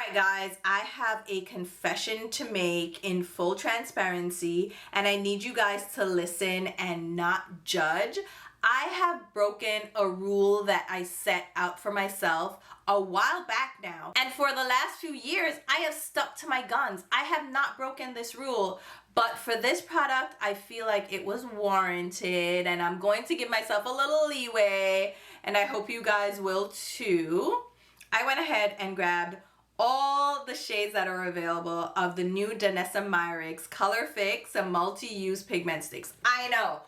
Alright guys, I have a confession to make in full transparency, and I need you guys to listen and not judge. I have broken a rule that I set out for myself a while back now, and for the last few years I have stuck to my guns. I have not broken this rule, but for this product I feel like it was warranted, and I'm going to give myself a little leeway, and I hope you guys will too. I went ahead and grabbed all the shades that are available of the new Danessa Myricks Colorfix Multi-Use Pigment Stix. I know.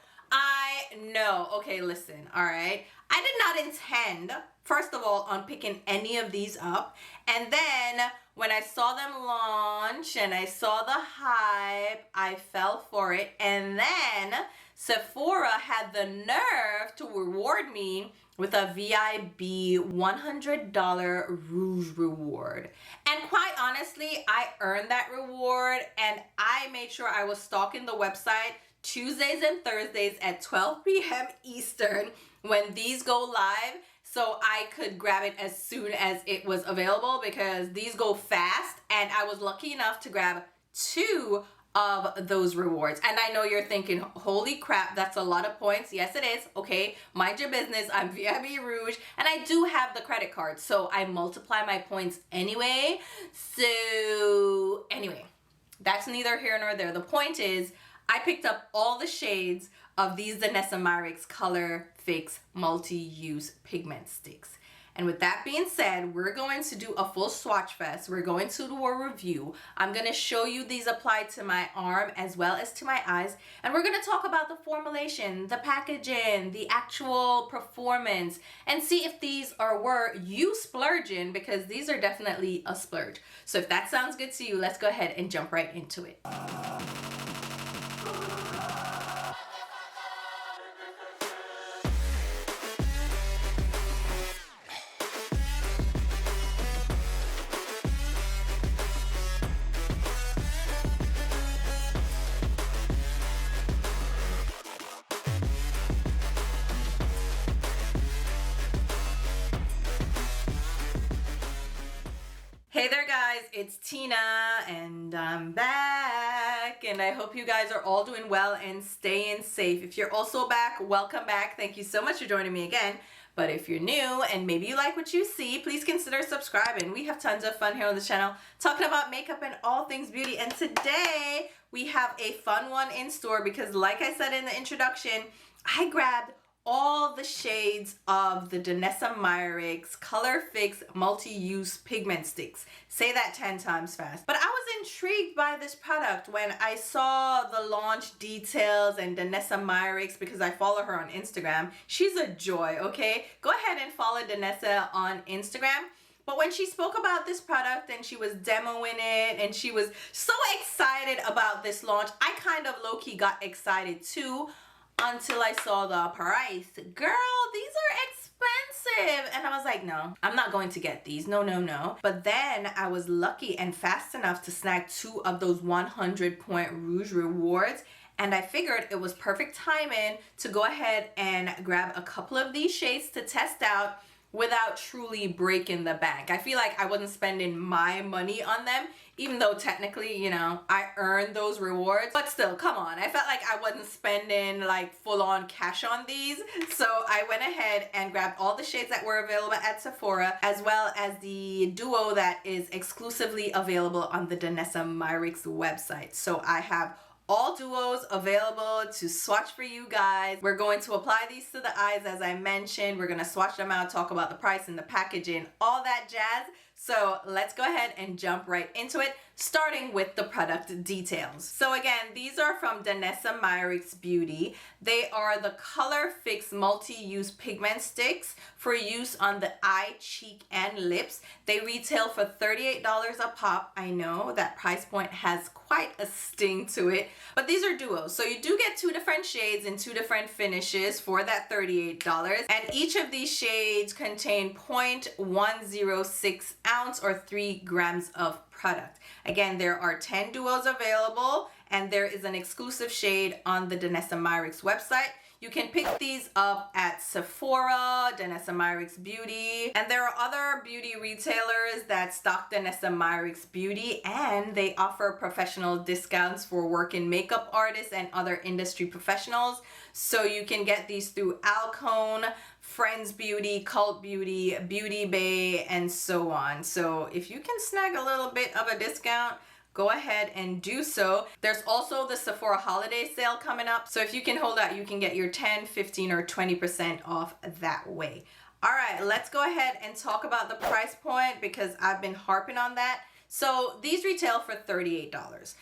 Okay, listen, all right? I did not intend, first of all, on picking any of these up. And then when I saw them launch and I saw the hype, I fell for it. And then Sephora had the nerve to reward me with a VIB $100 rouge reward. And quite honestly, I earned that reward, and I made sure I was stalking the website Tuesdays and Thursdays at 12 p.m. Eastern when these go live, so I could grab it as soon as it was available, because these go fast, and I was lucky enough to grab 2 of those rewards. And I know you're thinking, holy crap, that's a lot of points. Yes, it is. Okay, mind your business. I'm VIB Rouge, and I do have the credit card, so I multiply my points anyway. So anyway, that's neither here nor there. The point is, I picked up all the shades of these Danessa Myricks Colorfix Multi-Use Pigment Stix. And with that being said, we're going to do a full swatch fest. We're going to do a review. I'm going to show you these applied to my arm as well as to my eyes. And we're going to talk about the formulation, the packaging, the actual performance, and see if these were you splurging, because these are definitely a splurge. So if that sounds good to you, let's go ahead and jump right into it. Hey there guys, it's Tina, and I'm back, and I hope you guys are all doing well and staying safe. If you're also back, welcome back. Thank you so much for joining me again. But if you're new and maybe you like what you see, please consider subscribing. We have tons of fun here on the channel talking about makeup and all things beauty. And today we have a fun one in store because, like I said in the introduction, I grabbed all the shades of the Danessa Myricks Colorfix Multi-Use Pigment Stix. Say that 10 times fast. But I was intrigued by this product when I saw the launch details and Danessa Myricks, because I follow her on Instagram. She's a joy, okay? Go ahead and follow Danessa on Instagram. But when she spoke about this product and she was demoing it and she was so excited about this launch, I kind of low-key got excited too, until I saw the price. Girl, these are expensive. And I was like, no, I'm not going to get these. No. But then I was lucky and fast enough to snag 2 of those 100-point rouge rewards. And I figured it was perfect timing to go ahead and grab a couple of these shades to test out without truly breaking the bank. I feel like I wasn't spending my money on them, even though technically, you know, I earned those rewards. But still, come on. I felt like I wasn't spending like full-on cash on these. So I went ahead and grabbed all the shades that were available at Sephora, as well as the duo that is exclusively available on the Danessa Myricks website. So I have all duos available to swatch for you guys. We're going to apply these to the eyes, as I mentioned. We're going to swatch them out, talk about the price and the packaging, all that jazz. So let's go ahead and jump right into it, starting with the product details. So again, these are from Danessa Myricks Beauty. They are the Colorfix Multi-Use Pigment Stix for use on the eye, cheek, and lips. They retail for $38 a pop. I know that price point has quite a sting to it, but these are duos. So you do get 2 different shades and 2 different finishes for that $38. And each of these shades contain 0.106 ounce or 3 grams of product. Again, there are 10 duos available, and there is an exclusive shade on the Danessa Myricks website. You can pick these up at Sephora, Danessa Myricks Beauty, and there are other beauty retailers that stock Danessa Myricks Beauty, and they offer professional discounts for work and makeup artists and other industry professionals. So you can get these through Alcone, Friends Beauty, Cult Beauty, Beauty Bay, and so on. So if you can snag a little bit of a discount, go ahead and do so. There's also the Sephora holiday sale coming up. So if you can hold out, you can get your 10, 15, or 20% off that way. All right, let's go ahead and talk about the price point because I've been harping on that. So these retail for $38. $38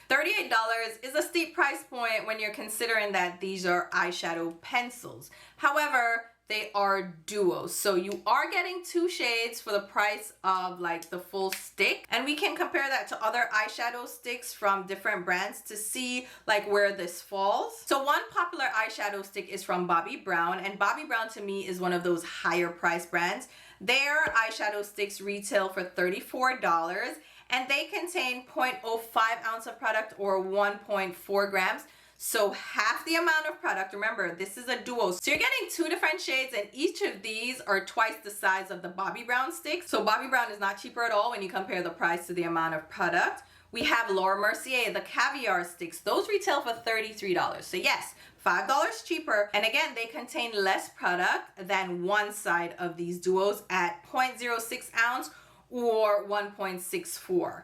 is a steep price point when you're considering that these are eyeshadow pencils. However, they are duos. So you are getting 2 shades for the price of like the full stick. And we can compare that to other eyeshadow sticks from different brands to see like where this falls. So one popular eyeshadow stick is from Bobbi Brown, and Bobbi Brown to me is one of those higher price brands. Their eyeshadow sticks retail for $34, and they contain 0.05 ounce of product or 1.4 grams. So half the amount of product. Remember, this is a duo. So you're getting 2 different shades, and each of these are twice the size of the Bobbi Brown sticks. So Bobbi Brown is not cheaper at all when you compare the price to the amount of product. We have Laura Mercier, the caviar sticks. Those retail for $33. So yes, $5 cheaper. And again, they contain less product than one side of these duos at 0.06 ounce or 1.64.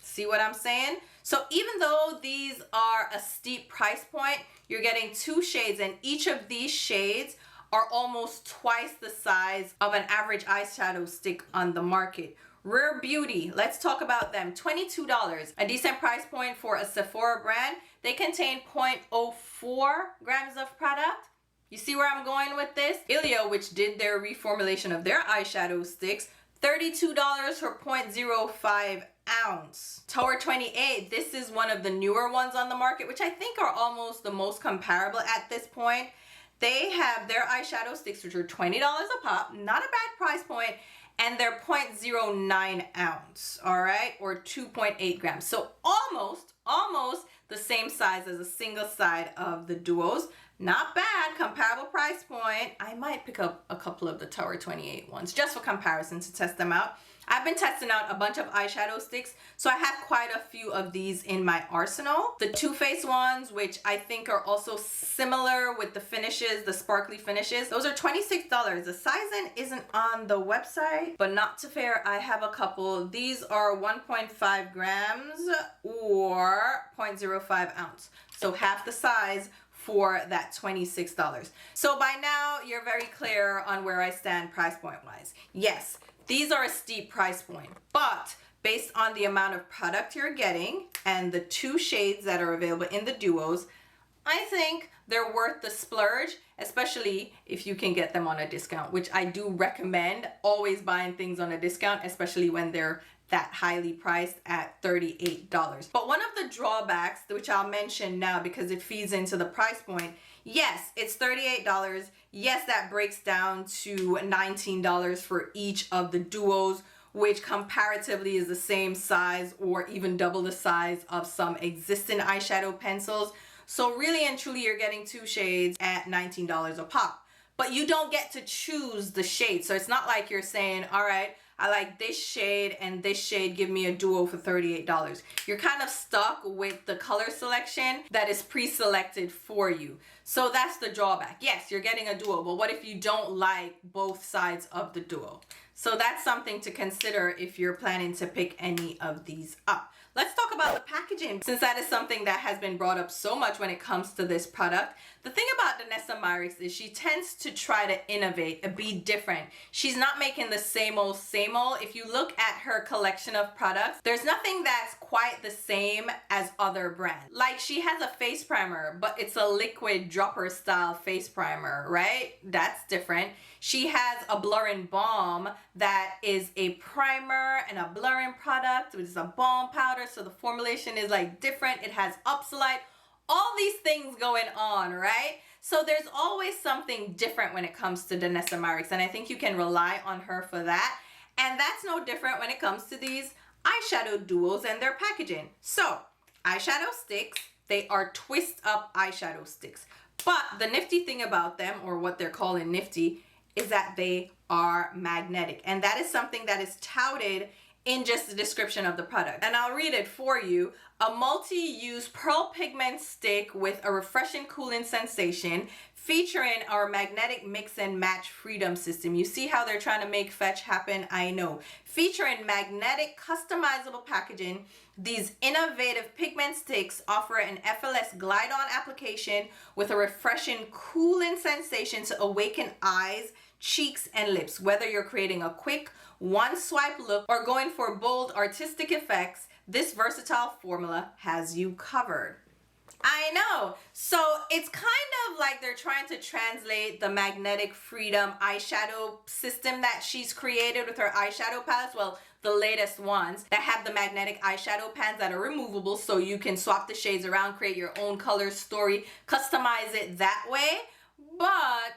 See what I'm saying? So even though these are a steep price point, you're getting 2 shades, and each of these shades are almost twice the size of an average eyeshadow stick on the market. Rare Beauty, let's talk about them. $22, a decent price point for a Sephora brand. They contain 0.04 grams of product. You see where I'm going with this? Ilia, which did their reformulation of their eyeshadow sticks, $32 for 0.05 ounce. Tower 28, this is one of the newer ones on the market, which I think are almost the most comparable at this point. They have their eyeshadow sticks, which are $20 a pop, not a bad price point, and they're 0.09 ounce, all right, or 2.8 grams. So almost the same size as a single side of the duos. Not bad, comparable price point. I might pick up a couple of the Tower 28 ones just for comparison to test them out. I've been testing out a bunch of eyeshadow sticks, so I have quite a few of these in my arsenal. The Too Faced ones, which I think are also similar with the finishes, the sparkly finishes, those are $26. The sizing isn't on the website, but not to fair, I have a couple. These are 1.5 grams or 0.05 ounce, so half the size for that $26. So by now, you're very clear on where I stand price point wise. Yes, these are a steep price point, but based on the amount of product you're getting and the 2 shades that are available in the duos, I think they're worth the splurge, especially if you can get them on a discount, which I do recommend always buying things on a discount, especially when they're that highly priced at $38. But one of the drawbacks, which I'll mention now because it feeds into the price point, yes, it's $38. Yes, that breaks down to $19 for each of the duos, which comparatively is the same size or even double the size of some existing eyeshadow pencils. So really and truly, you're getting 2 shades at $19 a pop. But you don't get to choose the shade. So it's not like you're saying, all right, I like this shade and this shade, give me a duo for $38. You're kind of stuck with the color selection that is pre-selected for you. So that's the drawback. Yes, you're getting a duo, but what if you don't like both sides of the duo? So that's something to consider if you're planning to pick any of these up. Let's talk about the packaging, since that is something that has been brought up so much when it comes to this product. The thing about Danessa Myricks is she tends to try to innovate and be different. She's not making the same old, same old. If you look at her collection of products, there's nothing that's quite the same as other brands. Like she has a face primer, but it's a liquid dropper style face primer, right? That's different. She has a blurring balm that is a primer and a blurring product, which is a balm powder. So the formulation is like different. It has Upsolite, all these things going on, right? So there's always something different when it comes to Danessa Myricks, and I think you can rely on her for that. And that's no different when it comes to these eyeshadow duos and their packaging. So eyeshadow sticks, they are twist up eyeshadow sticks. But the nifty thing about them, or what they're calling nifty, is that they are magnetic. And that is something that is touted in just the description of the product. And I'll read it for you. A multi-use pearl pigment stick with a refreshing cooling sensation, featuring our magnetic mix and match freedom system. You see how they're trying to make fetch happen? I know. Featuring magnetic customizable packaging, these innovative pigment sticks offer an effortless glide-on application with a refreshing cooling sensation to awaken eyes, cheeks, and lips. Whether you're creating a quick one swipe look or going for bold artistic effects, this versatile formula has you covered. I know. So it's kind of like they're trying to translate the magnetic freedom eyeshadow system that she's created with her eyeshadow palettes. Well, the latest ones that have the magnetic eyeshadow pans that are removable, so you can swap the shades around, create your own color story, customize it that way. But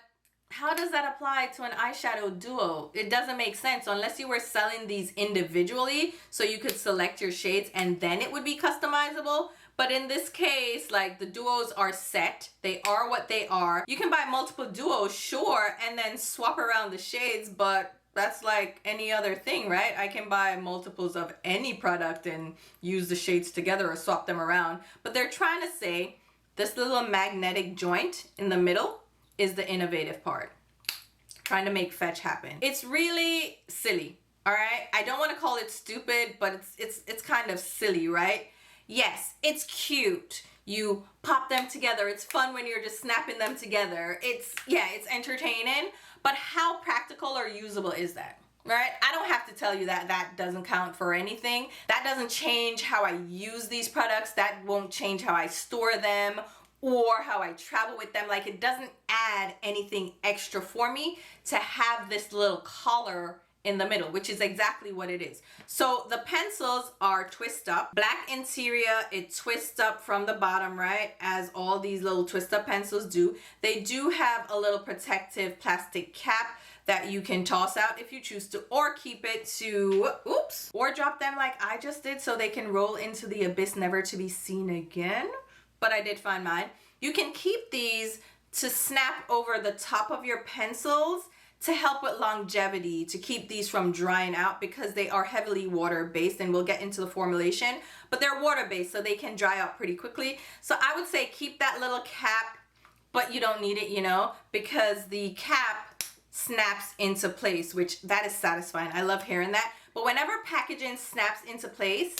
how does that apply to an eyeshadow duo? It doesn't make sense unless you were selling these individually so you could select your shades and then it would be customizable. But in this case, like, the duos are set. They are what they are. You can buy multiple duos, sure, and then swap around the shades, but that's like any other thing, right? I can buy multiples of any product and use the shades together or swap them around. But they're trying to say this little magnetic joint in the middle is the innovative part. Trying to make fetch happen. It's really silly, all right? I don't want to call it stupid, but it's kind of silly, right? Yes, it's cute. You pop them together. It's fun when you're just snapping them together. It's entertaining, but how practical or usable is that? Right? I don't have to tell you that that doesn't count for anything. That doesn't change how I use these products. That won't change how I store them or how I travel with them. Like, it doesn't add anything extra for me to have this little collar in the middle, which is exactly what it is. So the pencils are twist up. Black interior, it twists up from the bottom, right? As all these little twist up pencils do. They do have a little protective plastic cap that you can toss out if you choose to, or keep it to, oops, or drop them like I just did so they can roll into the abyss, never to be seen again. But I did find mine. You can keep these to snap over the top of your pencils to help with longevity, to keep these from drying out, because they are heavily water-based, and we'll get into the formulation, but they're water-based, so they can dry out pretty quickly. So I would say keep that little cap, but you don't need it, you know, because the cap snaps into place, which that is satisfying. I love hearing that. But whenever packaging snaps into place,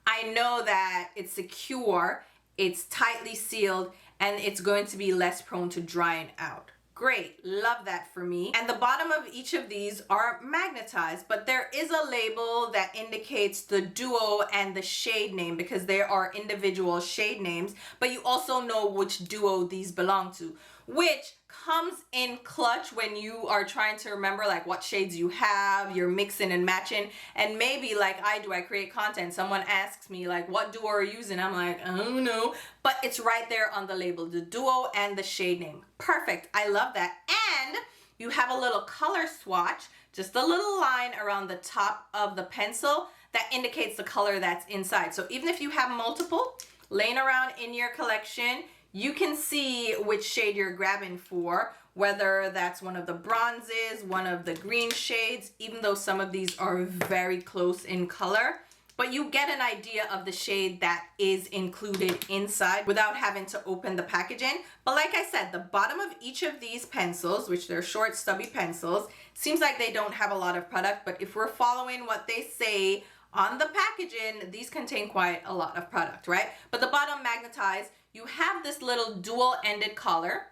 I know that it's secure, it's tightly sealed, and it's going to be less prone to drying out. Great, love that for me. And the bottom of each of these are magnetized, but there is a label that indicates the duo and the shade name, because there are individual shade names, but you also know which duo these belong to, which comes in clutch when you are trying to remember like what shades you have, you're mixing and matching. And maybe like I do, I create content, someone asks me like, what duo are you using? I'm like, I don't know, but it's right there on the label, the duo and the shade name. Perfect, I love that. And you have a little color swatch, just a little line around the top of the pencil that indicates the color that's inside. So even if you have multiple laying around in your collection, you can see which shade you're grabbing for, whether that's one of the bronzes, one of the green shades, even though some of these are very close in color. But you get an idea of the shade that is included inside without having to open the packaging. But like I said, the bottom of each of these pencils, which they're short, stubby pencils, seems like they don't have a lot of product, but if we're following what they say on the packaging, these contain quite a lot of product, right? But the bottom magnetized, you have this little dual-ended collar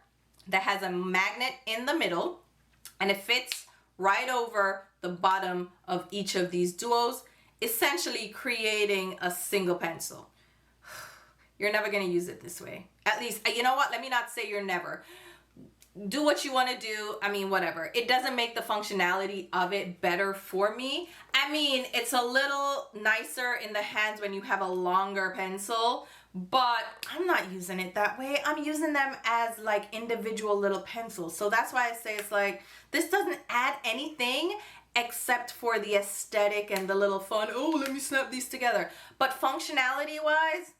that has a magnet in the middle, and it fits right over the bottom of each of these duos, essentially creating a single pencil. You're never going to use it this way. At least, you know what? Let me not say you're never. Do what you want to do. I mean, whatever. It doesn't make the functionality of it better for me. I mean, it's a little nicer in the hands when you have a longer pencil, but I'm not using it that way. I'm using them as like individual little pencils. So that's why I say it's like, this doesn't add anything except for the aesthetic and the little fun, oh, let me snap these together. But functionality wise,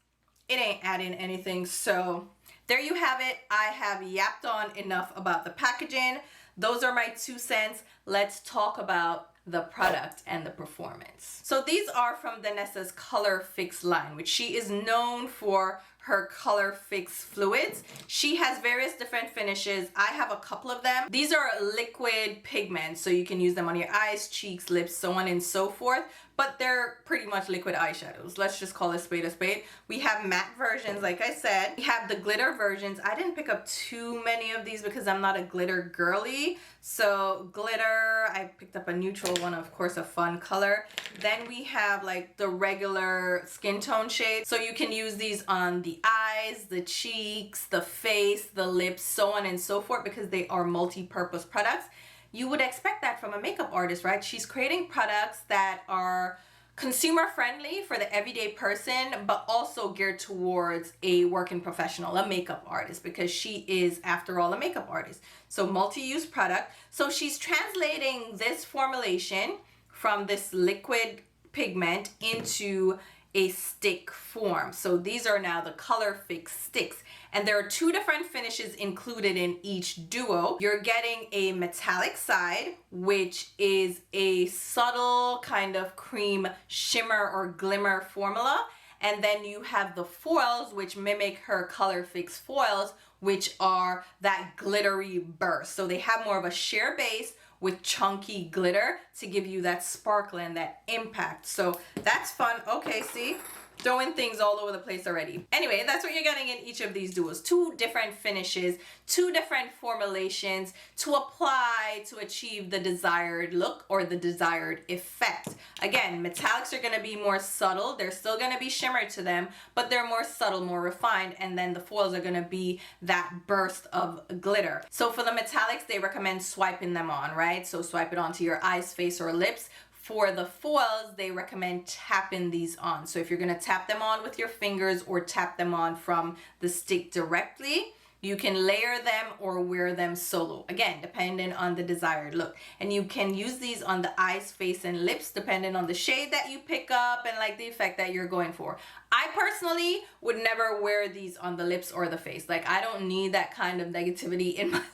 it ain't adding anything. So there you have it. I have yapped on enough about the packaging. Those are my 2 cents. Let's talk about the product and the performance. So these are from Danessa's Colorfix line, which she is known for her Colorfix fluids. She has various different finishes. I have a couple of them. These are liquid pigments, so you can use them on your eyes, cheeks, lips, so on and so forth, but they're pretty much liquid eyeshadows. Let's just call a spade a spade. We have matte versions, like I said. We have the glitter versions. I didn't pick up too many of these because I'm not a glitter girly. So glitter, I picked up a neutral one, of course, a fun color. Then we have like the regular skin tone shades. So you can use these on the eyes, the cheeks, the face, the lips, so on and so forth, because they are multi-purpose products. You would expect that from a makeup artist, right? She's creating products that are consumer friendly for the everyday person, but also geared towards a working professional, a makeup artist, because she is, after all, a makeup artist. So multi-use product. So she's translating this formulation from this liquid pigment into a stick form. So these are now the Colorfix Stix, and there are 2 different finishes included in each duo. You're getting a metallic side, which is a subtle kind of cream shimmer or glimmer formula, and then you have the foils, which mimic her Colorfix foils, which are that glittery burst. So they have more of a sheer base with chunky glitter to give you that sparkle and that impact. So that's fun. Okay, see? Throwing things all over the place already. Anyway, that's what you're getting in each of these duos. 2 different finishes, 2 different formulations to apply to achieve the desired look or the desired effect. Again, metallics are gonna be more subtle. There's still gonna be shimmer to them, but they're more subtle, more refined, and then the foils are gonna be that burst of glitter. So for the metallics, they recommend swiping them on, right? So swipe it onto your eyes, face, or lips. For the foils, they recommend tapping these on. So if you're gonna tap them on with your fingers or tap them on from the stick directly, you can layer them or wear them solo. Again, depending on the desired look. And you can use these on the eyes, face, and lips, depending on the shade that you pick up and like the effect that you're going for. I personally would never wear these on the lips or the face. Like, I don't need that kind of negativity in my life.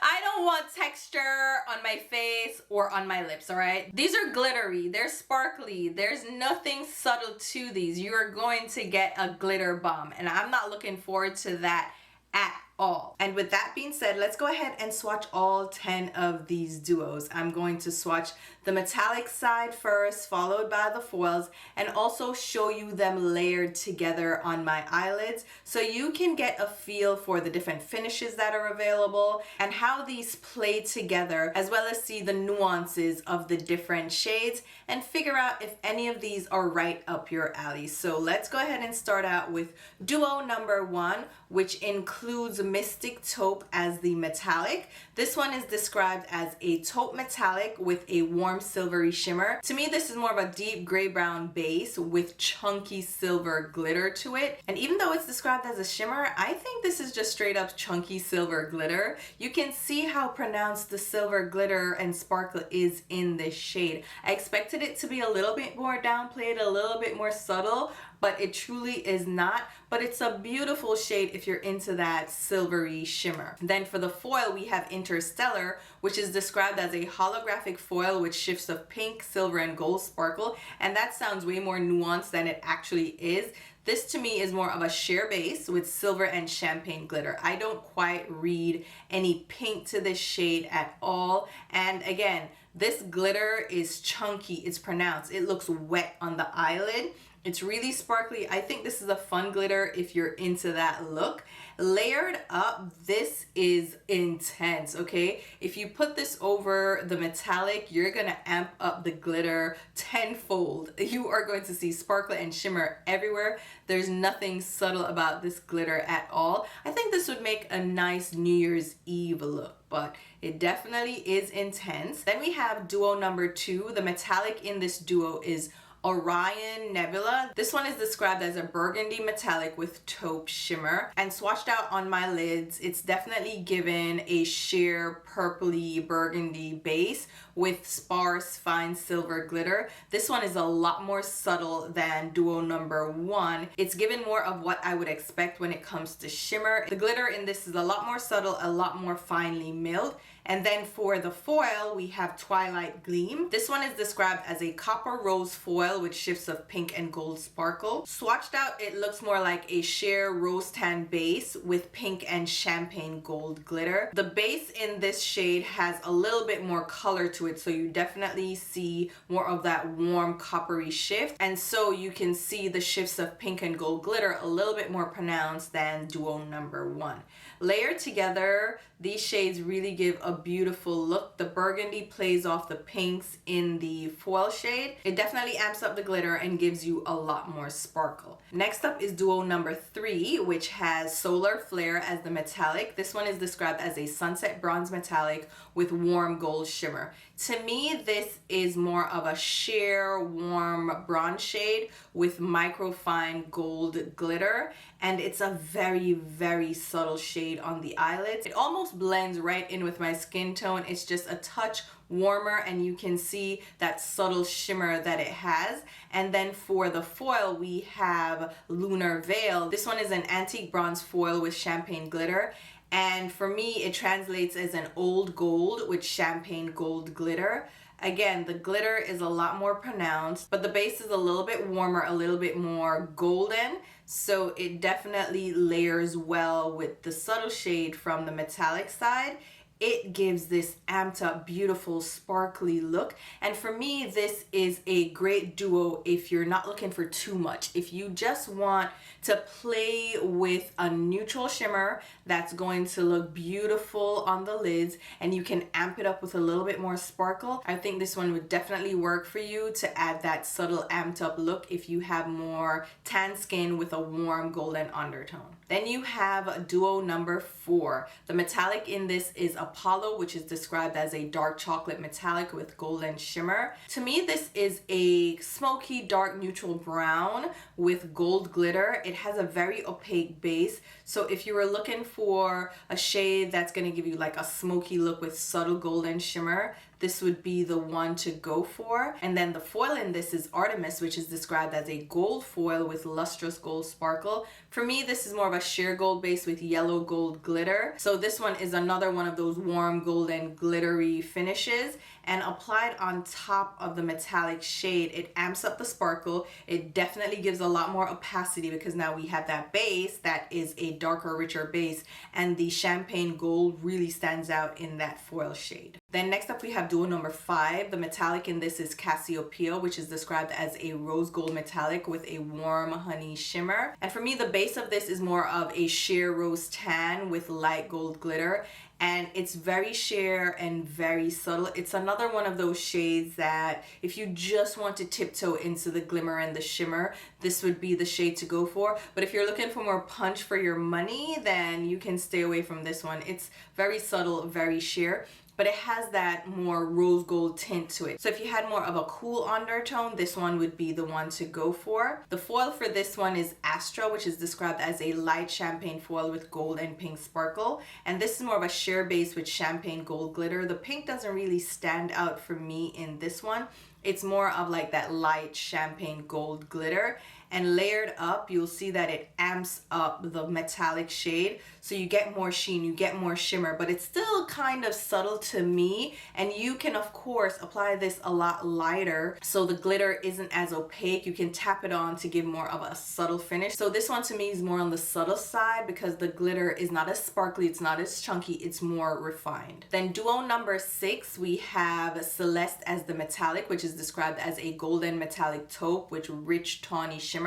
I don't want texture on my face or on my lips, all right? These are glittery, they're sparkly, there's nothing subtle to these. You're going to get a glitter bomb, and I'm not looking forward to that at all. And with that being said, let's go ahead and swatch all 10 of these duos. I'm going to swatch the metallic side first, followed by the foils, and also show you them layered together on my eyelids so you can get a feel for the different finishes that are available and how these play together, as well as see the nuances of the different shades and figure out if any of these are right up your alley. So let's go ahead and start out with duo number 1, which includes Mystic Taupe as the metallic. This one is described as a taupe metallic with a warm silvery shimmer. To me, this is more of a deep gray brown base with chunky silver glitter to it. And even though it's described as a shimmer, I think this is just straight up chunky silver glitter. You can see how pronounced the silver glitter and sparkle is in this shade. I expected it to be a little bit more downplayed, a little bit more subtle, but it truly is not. But it's a beautiful shade if you're into that silvery shimmer. Then for the foil, we have Interstellar, which is described as a holographic foil with shifts of pink, silver, and gold sparkle. And that sounds way more nuanced than it actually is. This to me is more of a sheer base with silver and champagne glitter. I don't quite read any pink to this shade at all. And again, this glitter is chunky, it's pronounced. It looks wet on the eyelid. It's really sparkly. I think this is a fun glitter if you're into that look. Layered up, this is intense, okay? If you put this over the metallic, you're gonna amp up the glitter tenfold. You are going to see sparkle and shimmer everywhere. There's nothing subtle about this glitter at all. I think this would make a nice New Year's Eve look, but it definitely is intense. Then we have duo number 2. The metallic in this duo is Orion Nebula. This one is described as a burgundy metallic with taupe shimmer, and swatched out on my lids, it's definitely given a sheer purpley burgundy base with sparse fine silver glitter. This one is a lot more subtle than duo number 1. It's given more of what I would expect when it comes to shimmer. The glitter in this is a lot more subtle, a lot more finely milled. And then for the foil, we have Twilight Gleam. This one is described as a copper rose foil with shifts of pink and gold sparkle. Swatched out, it looks more like a sheer rose tan base with pink and champagne gold glitter. The base in this shade has a little bit more color to it, so you definitely see more of that warm coppery shift. And so you can see the shifts of pink and gold glitter a little bit more pronounced than duo number 1. Layered together, these shades really give a beautiful look. The burgundy plays off the pinks in the foil shade. It definitely amps up the glitter and gives you a lot more sparkle. Next up is duo number 3, which has Solar Flare as the metallic. This one is described as a sunset bronze metallic with warm gold shimmer. To me, this is more of a sheer warm bronze shade with microfine gold glitter, and it's a very, very subtle shade on the eyelids. It almost blends right in with my skin tone. It's just a touch warmer, and you can see that subtle shimmer that it has. And then for the foil, we have Lunar Veil. This one is an antique bronze foil with champagne glitter. And for me, it translates as an old gold with champagne gold glitter. Again, the glitter is a lot more pronounced, but the base is a little bit warmer, a little bit more golden. So it definitely layers well with the subtle shade from the metallic side. It gives this amped up, beautiful, sparkly look. And for me, this is a great duo if you're not looking for too much. If you just want to play with a neutral shimmer that's going to look beautiful on the lids, and you can amp it up with a little bit more sparkle, I think this one would definitely work for you to add that subtle amped up look if you have more tan skin with a warm golden undertone. Then you have duo number 4. The metallic in this is Apollo, which is described as a dark chocolate metallic with golden shimmer. To me, this is a smoky dark neutral brown with gold glitter. It has a very opaque base, so if you were looking for a shade that's going to give you like a smoky look with subtle golden shimmer, this would be the one to go for. And then the foil in this is Artemis, which is described as a gold foil with lustrous gold sparkle. For me, this is more of a sheer gold base with yellow gold glitter. So this one is another one of those warm golden glittery finishes, and applied on top of the metallic shade, it amps up the sparkle. It definitely gives a lot more opacity because now we have that base that is a darker, richer base, and the champagne gold really stands out in that foil shade. Then next up we have duo number 5. The metallic in this is Cassiopeia, which is described as a rose gold metallic with a warm honey shimmer. And for me, the base of this is more of a sheer rose tan with light gold glitter. And it's very sheer and very subtle. It's another one of those shades that if you just want to tiptoe into the glimmer and the shimmer, this would be the shade to go for. But if you're looking for more punch for your money, then you can stay away from this one. It's very subtle, very sheer, but it has that more rose gold tint to it. So if you had more of a cool undertone, this one would be the one to go for. The foil for this one is Astra, which is described as a light champagne foil with gold and pink sparkle. And this is more of a sheer base with champagne gold glitter. The pink doesn't really stand out for me in this one. It's more of like that light champagne gold glitter. And layered up, you'll see that it amps up the metallic shade. So you get more sheen, you get more shimmer, but it's still kind of subtle to me. And you can, of course, apply this a lot lighter so the glitter isn't as opaque. You can tap it on to give more of a subtle finish. So this one to me is more on the subtle side because the glitter is not as sparkly, it's not as chunky, it's more refined. Then duo number 6, we have Celeste as the metallic, which is described as a golden metallic taupe with rich tawny shimmer.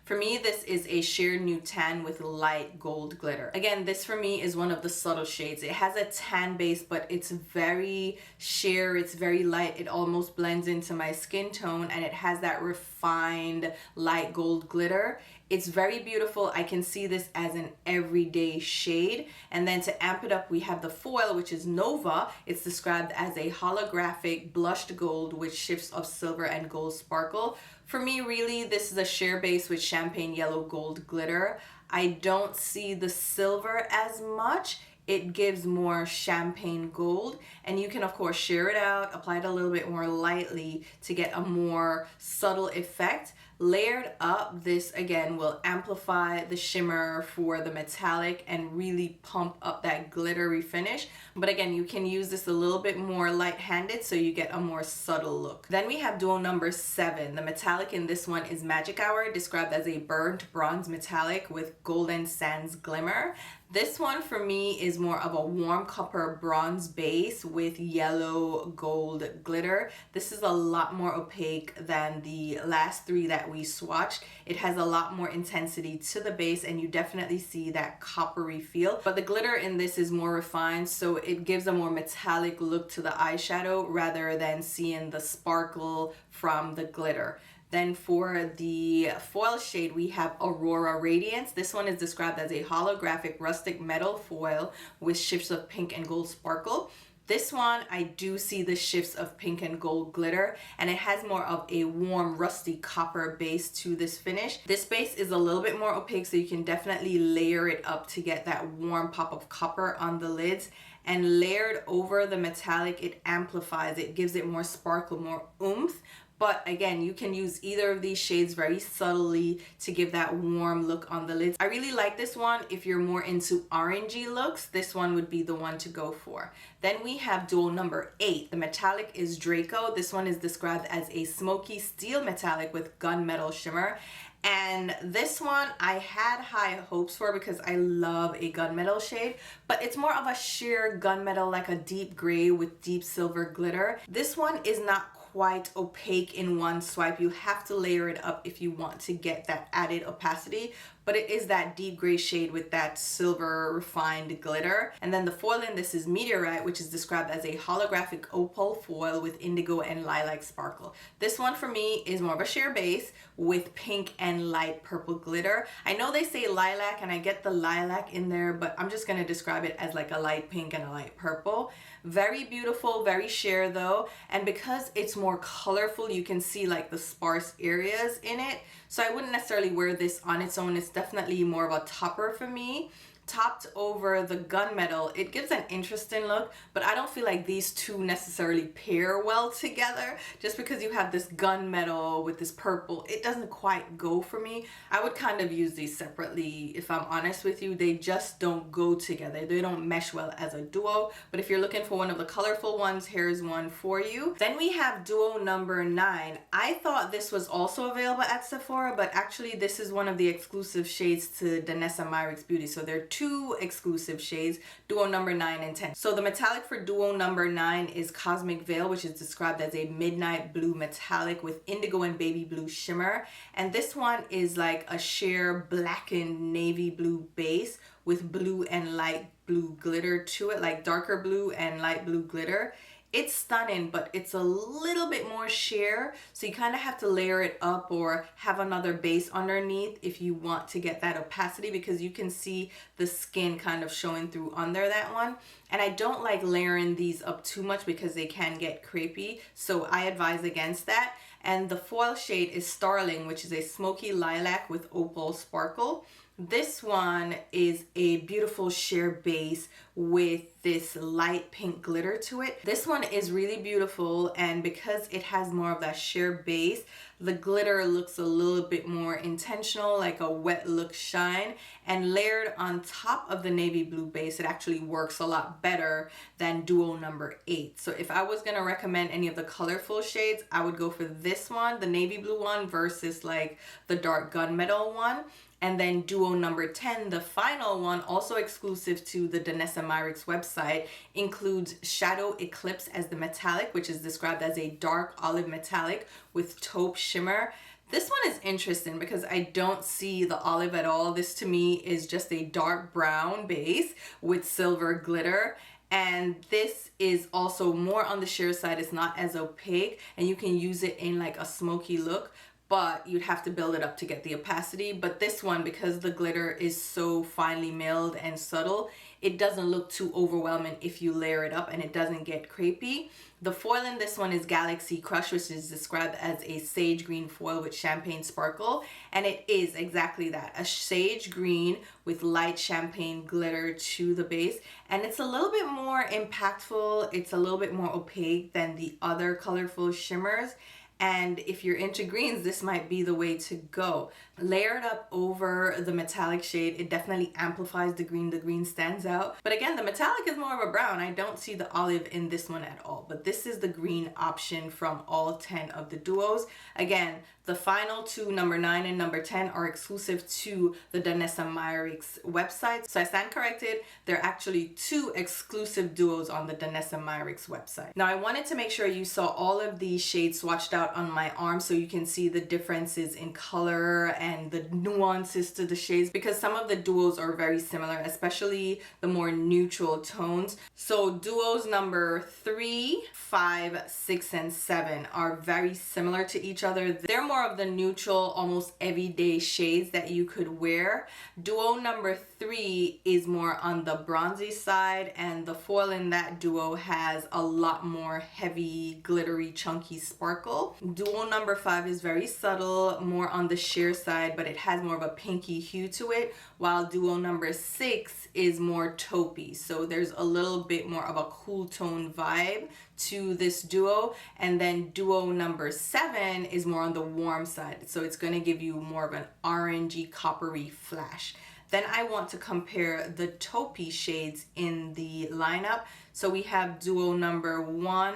For me, this is a sheer nude tan with light gold glitter. Again, this for me is one of the subtle shades. It has a tan base, but it's very sheer, it's very light. It almost blends into my skin tone, and it has that refined light gold glitter. It's very beautiful. I can see this as an everyday shade. And then to amp it up, we have the foil, which is Nova. It's described as a holographic blushed gold with shifts of silver and gold sparkle. For me, really, this is a sheer base with champagne yellow gold glitter. I don't see the silver as much. It gives more champagne gold, and you can of course sheer it out, apply it a little bit more lightly to get a more subtle effect. Layered up, this again will amplify the shimmer for the metallic and really pump up that glittery finish. But again, you can use this a little bit more light-handed so you get a more subtle look. Then we have duo number 7. The metallic in this one is Magic Hour, described as a burnt bronze metallic with golden sands glimmer. This one for me is more of a warm copper bronze base with yellow gold glitter. This is a lot more opaque than the last 3 that we swatched. It has a lot more intensity to the base, and you definitely see that coppery feel. But the glitter in this is more refined, so it gives a more metallic look to the eyeshadow rather than seeing the sparkle from the glitter. Then for the foil shade, we have Aurora Radiance. This one is described as a holographic rustic metal foil with shifts of pink and gold sparkle. This one, I do see the shifts of pink and gold glitter, and it has more of a warm rusty copper base to this finish. This base is a little bit more opaque, so you can definitely layer it up to get that warm pop of copper on the lids. And layered over the metallic, it amplifies it, gives it more sparkle, more oomph. But again, you can use either of these shades very subtly to give that warm look on the lids. I really like this one. If you're more into orangey looks, this one would be the one to go for. Then we have duo number 8. The metallic is Draco. This one is described as a smoky steel metallic with gunmetal shimmer. And this one I had high hopes for because I love a gunmetal shade, but it's more of a sheer gunmetal, like a deep gray with deep silver glitter. This one is not quite opaque in one swipe. You have to layer it up if you want to get that added opacity, but it is that deep gray shade with that silver refined glitter. And then the foil in this is Meteorite, which is described as a holographic opal foil with indigo and lilac sparkle. This one for me is more of a sheer base with pink and light purple glitter. I know they say lilac and I get the lilac in there, but I'm just going to describe it as like a light pink and a light purple. Very beautiful, very sheer though, and because it's more colorful, you can see like the sparse areas in it. So I wouldn't necessarily wear this on its own. It's definitely more of a topper for me. Topped over the gunmetal, it gives an interesting look, but I don't feel like these two necessarily pair well together. Just because you have this gunmetal with this purple, it doesn't quite go for me. I would kind of use these separately if I'm honest with you. They just don't go together. They don't mesh well as a duo, but if you're looking for one of the colorful ones, here's one for you. Then we have duo number 9. I thought this was also available at Sephora, but actually this is one of the exclusive shades to Danessa Myricks Beauty. So they're 2 exclusive shades, duo number 9 and 10. So the metallic for duo number 9 is Cosmic Veil, which is described as a midnight blue metallic with indigo and baby blue shimmer. And this one is like a sheer blackened navy blue base with blue and light blue glitter to it, like darker blue and light blue glitter. It's stunning, but it's a little bit more sheer, so you kind of have to layer it up or have another base underneath if you want to get that opacity, because you can see the skin kind of showing through under that one. And I don't like layering these up too much because they can get crepey, so I advise against that. And the foil shade is Starling, which is a smoky lilac with opal sparkle. This one is a beautiful sheer base with this light pink glitter to it. This one is really beautiful, and because it has more of that sheer base, the glitter looks a little bit more intentional, like a wet look shine, and layered on top of the navy blue base, it actually works a lot better than duo number 8. So if I was gonna recommend any of the colorful shades, I would go for this one, the navy blue one, versus like the dark gunmetal one. And then duo number 10, the final one, also exclusive to the Danessa Myricks website, includes Shadow Eclipse as the metallic, which is described as a dark olive metallic with taupe shimmer. This one is interesting because I don't see the olive at all. This to me is just a dark brown base with silver glitter. And this is also more on the sheer side. It's not as opaque, and you can use it in like a smoky look, but you'd have to build it up to get the opacity. But this one, because the glitter is so finely milled and subtle, it doesn't look too overwhelming if you layer it up, and it doesn't get crepey. The foil in this one is Galaxy Crush, which is described as a sage green foil with champagne sparkle. And it is exactly that, a sage green with light champagne glitter to the base. And it's a little bit more impactful. It's a little bit more opaque than the other colorful shimmers. And if you're into greens, this might be the way to go. Layered up over the metallic shade, it definitely amplifies the green. The green stands out. But again, the metallic is more of a brown. I don't see the olive in this one at all. But this is the green option from all 10 of the duos. Again, the final two, number 9 and number 10, are exclusive to the Danessa Myricks website. So I stand corrected. There are actually 2 exclusive duos on the Danessa Myricks website. Now I wanted to make sure you saw all of these shades swatched out on my arm so you can see the differences in color and the nuances to the shades, because some of the duos are very similar, especially the more neutral tones. So duos number 3, 5, 6, and 7 are very similar to each other. They're more of the neutral, almost everyday shades that you could wear. Duo number 3 is more on the bronzy side, and the foil in that duo has a lot more heavy, glittery, chunky sparkle. Duo number 5 is very subtle, more on the sheer side, but it has more of a pinky hue to it, while duo number 6 is more taupey. So there's a little bit more of a cool tone vibe to this duo. And then duo number 7 is more on the warm side. So it's going to give you more of an orangey, coppery flash. Then I want to compare the taupey shades in the lineup. So we have duo number 1,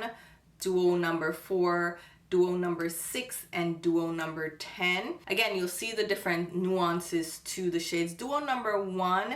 duo number 4, duo number 6, and duo number 10. Again, you'll see the different nuances to the shades. Duo number 1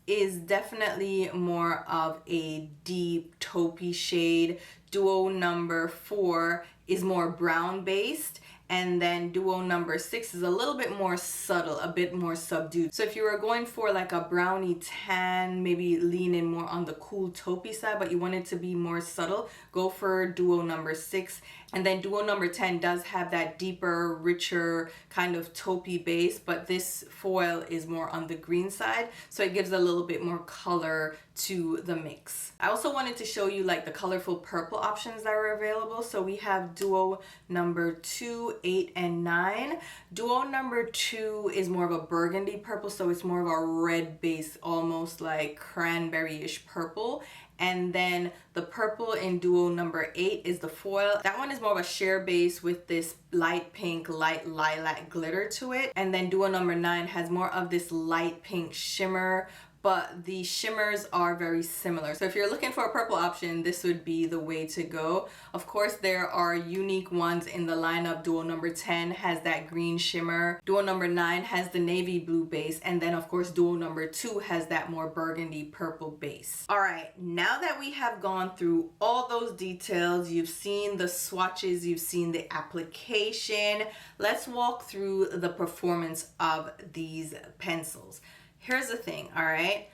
is definitely more of a deep taupey shade. Duo number 4 is more brown based. And then duo number 6 is a little bit more subtle, a bit more subdued. So if you were going for like a brownie tan, maybe lean in more on the cool taupey side, but you want it to be more subtle, go for duo number 6. And then duo number 10 does have that deeper, richer kind of taupey base, but this foil is more on the green side, so it gives a little bit more color to the mix. I also wanted to show you like the colorful purple options that are available. So we have duo number 2, 8, and 9. Duo number 2 is more of a burgundy purple, so it's more of a red base, almost like cranberry-ish purple. And then the purple in duo number 8 is the foil. That one is more of a sheer base with this light pink, light lilac glitter to it. And then duo number 9 has more of this light pink shimmer, but the shimmers are very similar. So if you're looking for a purple option, this would be the way to go. Of course, there are unique ones in the lineup. Duo number 10 has that green shimmer. Duo number 9 has the navy blue base. And then of course, duo number 2 has that more burgundy purple base. All right, now that we have gone through all those details, you've seen the swatches, you've seen the application, let's walk through the performance of these pencils. Here's the thing, all right?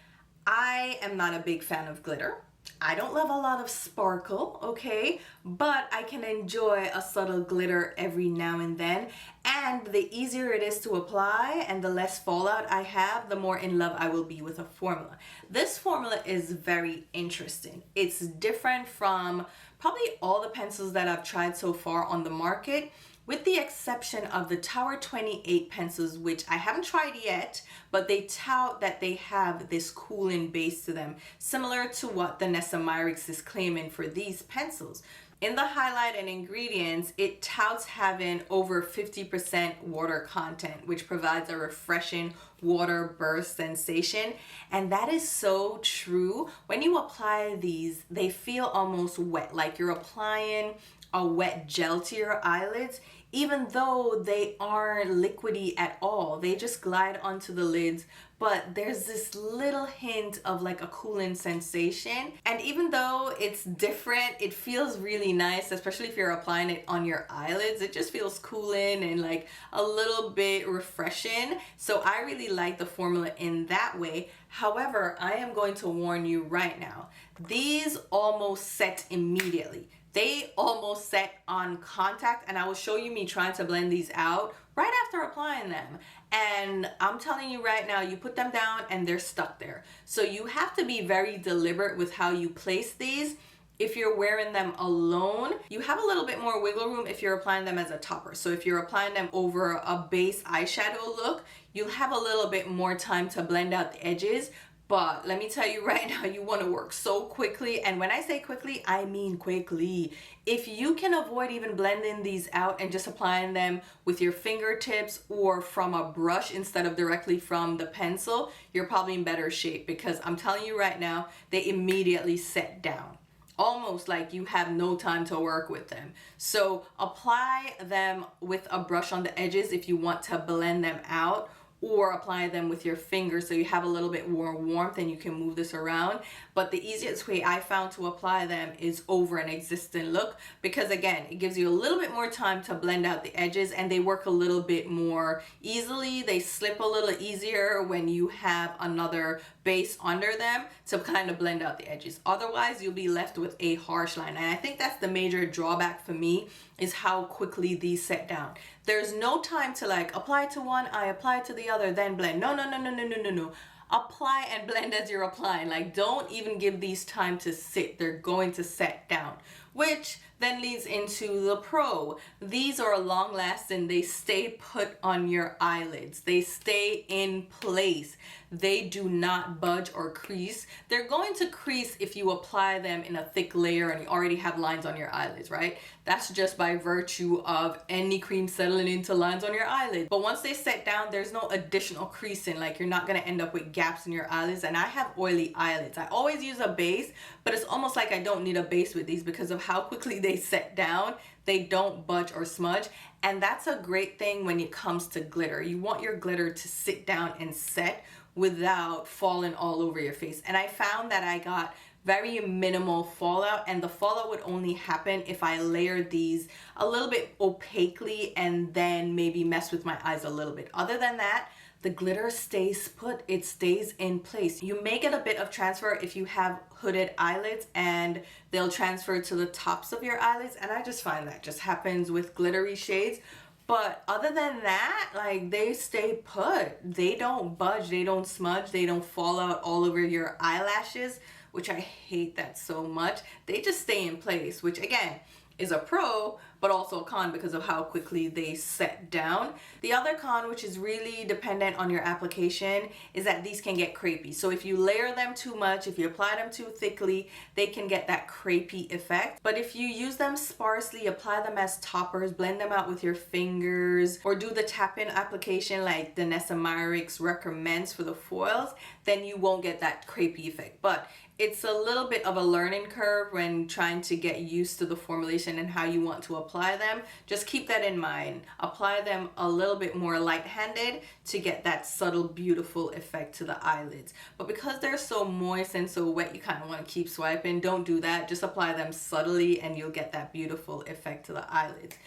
I am not a big fan of glitter. I don't love a lot of sparkle, okay? But I can enjoy a subtle glitter every now and then. And the easier it is to apply and the less fallout I have, the more in love I will be with a formula. This formula is very interesting. It's different from probably all the pencils that I've tried so far on the market, with the exception of the Tower 28 pencils, which I haven't tried yet, but they tout that they have this cooling base to them, similar to what Danessa Myricks is claiming for these pencils. In the highlight and ingredients, it touts having over 50% water content, which provides a refreshing water burst sensation. And that is so true. When you apply these, they feel almost wet, like you're applying a wet gel to your eyelids, even though they aren't liquidy at all. They just glide onto the lids, but there's this little hint of like a cooling sensation. And even though it's different, it feels really nice, especially if you're applying it on your eyelids. It just feels cooling and like a little bit refreshing. So I really like the formula in that way. However, I am going to warn you right now, these almost set immediately. They almost set on contact, and I will show you me trying to blend these out right after applying them. And I'm telling you right now, you put them down and they're stuck there. So you have to be very deliberate with how you place these. If you're wearing them alone, you have a little bit more wiggle room if you're applying them as a topper. So if you're applying them over a base eyeshadow look, you'll have a little bit more time to blend out the edges. But let me tell you right now, you want to work so quickly. And when I say quickly, I mean quickly. If you can avoid even blending these out and just applying them with your fingertips or from a brush instead of directly from the pencil, you're probably in better shape, because I'm telling you right now, they immediately set down. Almost like you have no time to work with them. So apply them with a brush on the edges if you want to blend them out, or apply them with your fingers so you have a little bit more warmth and you can move this around. But the easiest way I found to apply them is over an existing look, because again, it gives you a little bit more time to blend out the edges, and they work a little bit more easily. They slip a little easier when you have another base under them to kind of blend out the edges. Otherwise, you'll be left with a harsh line. And I think that's the major drawback for me, is how quickly these set down. There's no time to like apply to one eye, apply to the other, then blend. No. Apply and blend as you're applying. Like, don't even give these time to sit. They're going to set down, which then leads into the pro. These are long lasting. They stay put on your eyelids. They stay in place. They do not budge or crease. They're going to crease if you apply them in a thick layer and you already have lines on your eyelids, right? That's just by virtue of any cream settling into lines on your eyelids. But once they set down, there's no additional creasing. Like, you're not gonna end up with gaps in your eyelids. And I have oily eyelids. I always use a base, but it's almost like I don't need a base with these because of how quickly they set down. They don't budge or smudge. And that's a great thing when it comes to glitter. You want your glitter to sit down and set without falling all over your face. And I found that I got very minimal fallout, and the fallout would only happen if I layered these a little bit opaquely and then maybe mess with my eyes a little bit. Other than that, the glitter stays put, it stays in place. You may get a bit of transfer if you have hooded eyelids, and they'll transfer to the tops of your eyelids, and I just find that just happens with glittery shades. But other than that, like, they stay put. They don't budge, they don't smudge, they don't fall out all over your eyelashes, which I hate that so much. They just stay in place, which again is a pro, but also a con because of how quickly they set down. The other con, which is really dependent on your application, is that these can get crepey. So if you layer them too much, if you apply them too thickly, they can get that crepey effect. But if you use them sparsely, apply them as toppers, blend them out with your fingers, or do the tap-in application like Danessa Myricks recommends for the foils, then you won't get that crepey effect. But it's a little bit of a learning curve when trying to get used to the formulation and how you want to apply them. Just keep that in mind. Apply them a little bit more light-handed to get that subtle, beautiful effect to the eyelids. But because they're so moist and so wet, you kind of want to keep swiping. Don't do that. Just apply them subtly and you'll get that beautiful effect to the eyelids.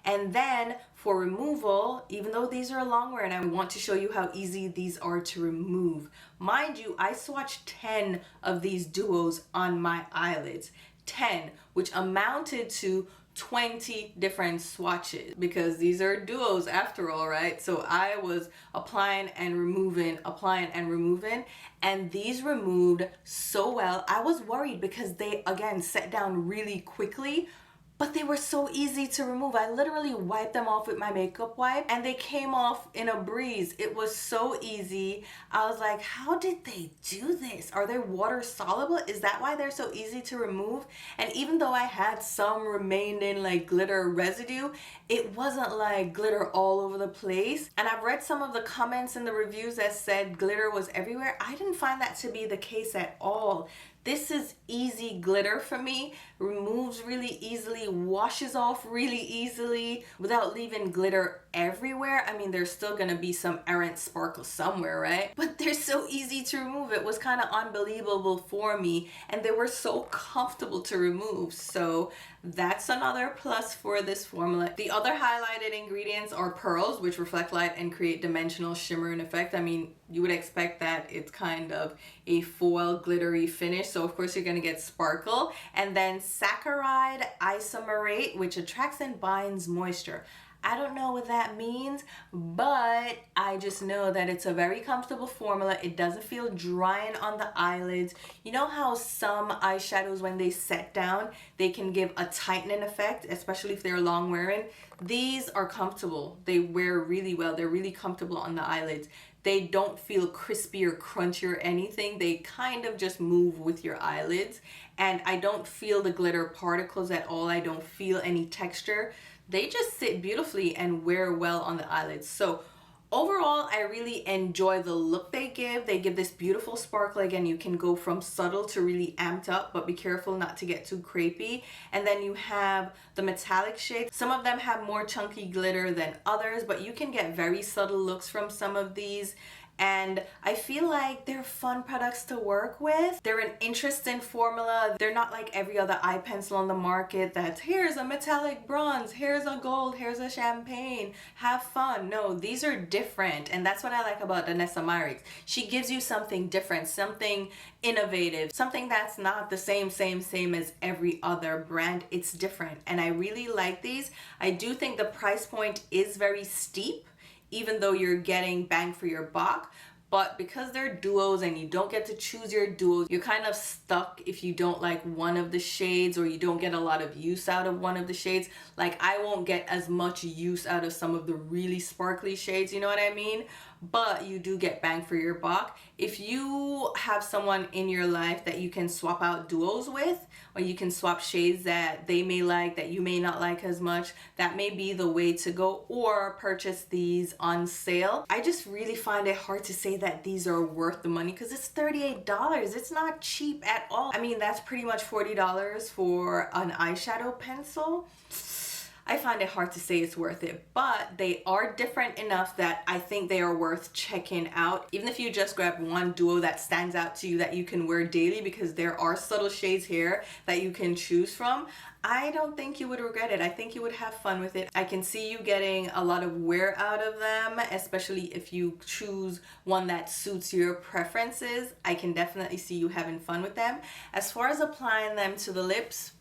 And then for removal, even though these are a long wear, and I want to show you how easy these are to remove. Mind you, I swatched 10 of these duos on my eyelids. 10, which amounted to 20 different swatches, because these are duos after all, right? So I was applying and removing, and these removed so well. I was worried because they, again, set down really quickly, but they were so easy to remove. I literally wiped them off with my makeup wipe and they came off in a breeze. It was so easy. I was like, how did they do this? Are they water soluble? Is that why they're so easy to remove? And even though I had some remaining like glitter residue, it wasn't like glitter all over the place. And I've read some of the comments in the reviews that said glitter was everywhere. I didn't find that to be the case at all. This is easy glitter for me, removes really easily, washes off really easily without leaving glitter everywhere. I mean, there's still gonna be some errant sparkle somewhere, right? But they're so easy to remove. It was kind of unbelievable for me, and they were so comfortable to remove. So that's another plus for this formula. The other highlighted ingredients are pearls, which reflect light and create dimensional shimmering effect. I mean, you would expect that. It's kind of a foil glittery finish, so of course you're going to get sparkle. And then saccharide isomerate, which attracts and binds moisture. I don't know what that means, but I just know that it's a very comfortable formula. It doesn't feel drying on the eyelids. You know how some eyeshadows, when they set down, they can give a tightening effect, especially if they're long wearing? These are comfortable. They wear really well. They're really comfortable on the eyelids. They don't feel crispy or crunchy or anything. They kind of just move with your eyelids. And I don't feel the glitter particles at all. I don't feel any texture. They just sit beautifully and wear well on the eyelids. So overall, I really enjoy the look they give. They give this beautiful sparkle. Again, you can go from subtle to really amped up, but be careful not to get too crepey. And then you have the metallic shades. Some of them have more chunky glitter than others, but you can get very subtle looks from some of these. And I feel like they're fun products to work with. They're an interesting formula. They're not like every other eye pencil on the market that's here's a metallic bronze, here's a gold, here's a champagne, have fun. No, these are different, and that's what I like about Danessa Myricks. She gives you something different, something innovative, something that's not the same as every other brand. It's different, and I really like these. I do think the price point is very steep, even though you're getting bang for your buck. But because they're duos and you don't get to choose your duos, you're kind of stuck if you don't like one of the shades, or you don't get a lot of use out of one of the shades. Like, I won't get as much use out of some of the really sparkly shades, you know what I mean? But you do get bang for your buck. If you have someone in your life that you can swap out duos with, or you can swap shades that they may like that you may not like as much, that may be the way to go, or purchase these on sale. I just really find it hard to say that these are worth the money because it's $38. It's not cheap at all. I mean, that's pretty much $40 for an eyeshadow pencil. I find it hard to say it's worth it, but they are different enough that I think they are worth checking out. Even if you just grab one duo that stands out to you that you can wear daily, because there are subtle shades here that you can choose from, I don't think you would regret it. I think you would have fun with it. I can see you getting a lot of wear out of them, especially if you choose one that suits your preferences. I can definitely see you having fun with them. As far as applying them to the lips,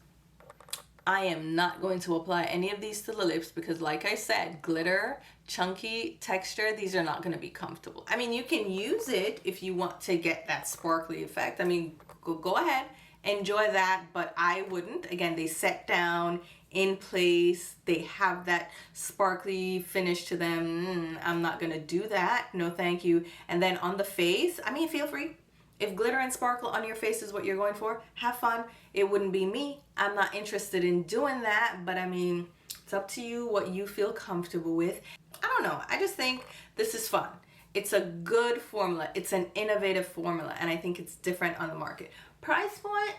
I am not going to apply any of these to the lips because, like I said, glitter, chunky texture, these are not going to be comfortable. I mean, you can use it if you want to get that sparkly effect. I mean, go ahead, enjoy that, but I wouldn't. Again, they set down in place. They have that sparkly finish to them. I'm not going to do that. No, thank you. And then on the face, I mean, feel free. If glitter and sparkle on your face is what you're going for, have fun. It wouldn't be me. I'm not interested in doing that, but I mean, it's up to you what you feel comfortable with. I don't know. I just think this is fun. It's a good formula. It's an innovative formula, and I think it's different on the market. Price point,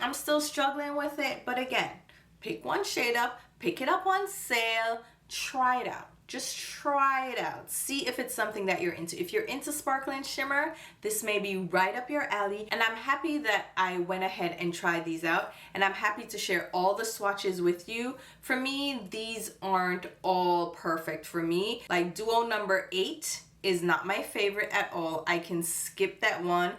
I'm still struggling with it, but again, pick one shade up, pick it up on sale, try it out. Just try it out. See if it's something that you're into. If you're into sparkling shimmer, this may be right up your alley. And I'm happy that I went ahead and tried these out. And I'm happy to share all the swatches with you. For me, these aren't all perfect for me. Like duo number 8 is not my favorite at all. I can skip that one.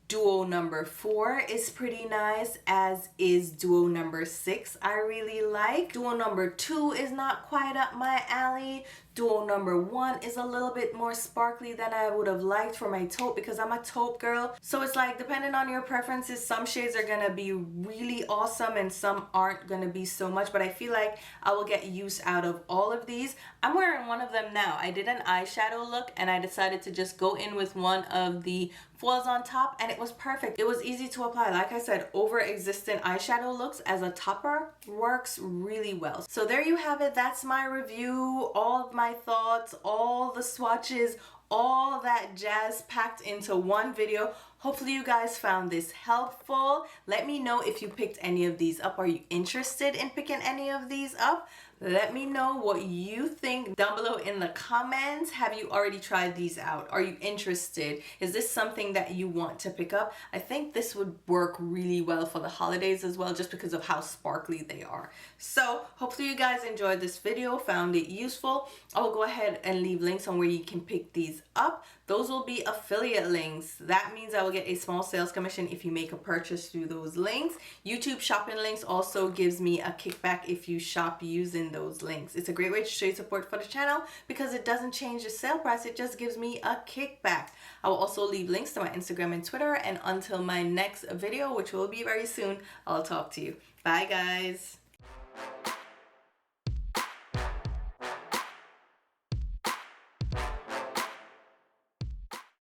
Duo number 4 is pretty nice, as is duo number 6. I really like. Duo number 2 is not quite up my alley. Duo number 1 is a little bit more sparkly than I would have liked for my taupe, because I'm a taupe girl. So it's like, depending on your preferences, some shades are gonna be really awesome and some aren't gonna be so much, but I feel like I will get use out of all of these. I'm wearing one of them now. I did an eyeshadow look and I decided to just go in with one of the foils on top, and it was perfect. It was easy to apply. Like I said, over existing eyeshadow looks as a topper works really well. So there you have it. That's my review, all of my thoughts, all the swatches, all that jazz packed into one video. Hopefully you guys found this helpful. Let me know if you picked any of these up. Are you interested in picking any of these up? Let me know what you think down below in the comments. Have you already tried these out? Are you interested? Is this something that you want to pick up? I think this would work really well for the holidays as well, just because of how sparkly they are. So hopefully you guys enjoyed this video, found it useful. I'll go ahead and leave links on where you can pick these up. Those will be affiliate links. That means I will get a small sales commission if you make a purchase through those links. YouTube shopping links also gives me a kickback if you shop using in those links. It's a great way to show your support for the channel because it doesn't change the sale price. It just gives me a kickback. I will also leave links to my Instagram and Twitter. And until my next video, which will be very soon, I'll talk to you. Bye, guys.